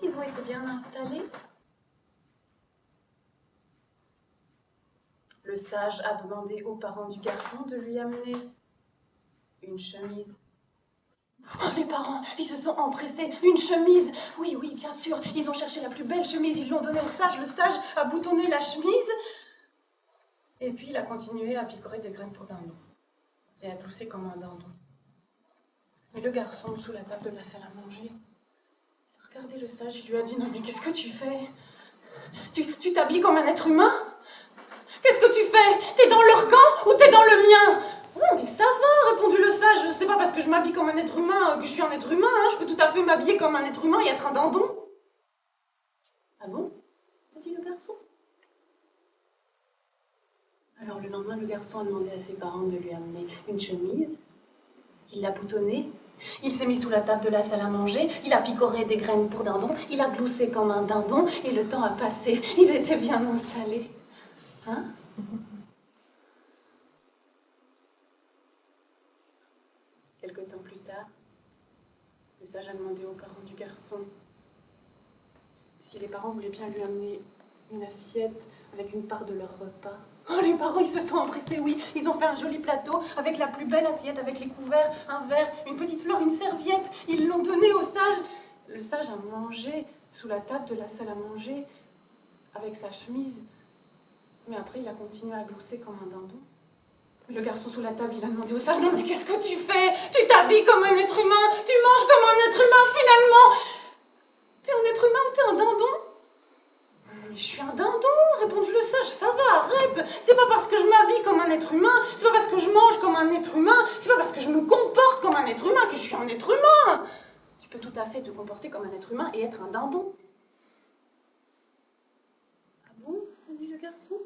ils ont été bien installés. Le sage a demandé aux parents du garçon de lui amener une chemise. Oh, les parents, ils se sont empressés. Une chemise. Oui, oui, bien sûr. Ils ont cherché la plus belle chemise. Ils l'ont donnée au sage. Le sage a boutonné la chemise. Et puis, il a continué à picorer des graines pour dindon. Et à glousser comme un dindon. Et le garçon, sous la table de la salle à manger, il a regardé le sage. Il lui a dit, non, mais qu'est-ce que tu fais? Tu t'habilles comme un être humain? Qu'est-ce que tu fais? T'es dans leur camp ou t'es dans le mien? Non, mais ça va, répondit le sage. C'est pas parce que je m'habille comme un être humain que je suis un être humain. Hein. Je peux tout à fait m'habiller comme un être humain et être un dindon. Ah bon? A dit le garçon. Alors le lendemain, le garçon a demandé à ses parents de lui amener une chemise. Il l'a boutonnée. Il s'est mis sous la table de la salle à manger. Il a picoré des graines pour dindon. Il a gloussé comme un dindon. Et le temps a passé. Ils étaient bien installés. Hein? Quelque temps plus tard, le sage a demandé aux parents du garçon si les parents voulaient bien lui amener une assiette avec une part de leur repas. Oh, les parents, ils se sont empressés, oui. Ils ont fait un joli plateau avec la plus belle assiette, avec les couverts, un verre, une petite fleur, une serviette. Ils l'ont donné au sage. Le sage a mangé sous la table de la salle à manger avec sa chemise. Mais après, il a continué à glousser comme un dindon. Le garçon sous la table, il a demandé au sage, non mais qu'est-ce que tu fais? Tu t'habilles comme un être humain, tu manges comme un être humain, finalement. T'es un être humain ou t'es un dindon? Mais je suis un dindon, répondit le sage, ça va, arrête. C'est pas parce que je m'habille comme un être humain, c'est pas parce que je mange comme un être humain, c'est pas parce que je me comporte comme un être humain que je suis un être humain. Tu peux tout à fait te comporter comme un être humain et être un dindon. Ah bon? A dit le garçon.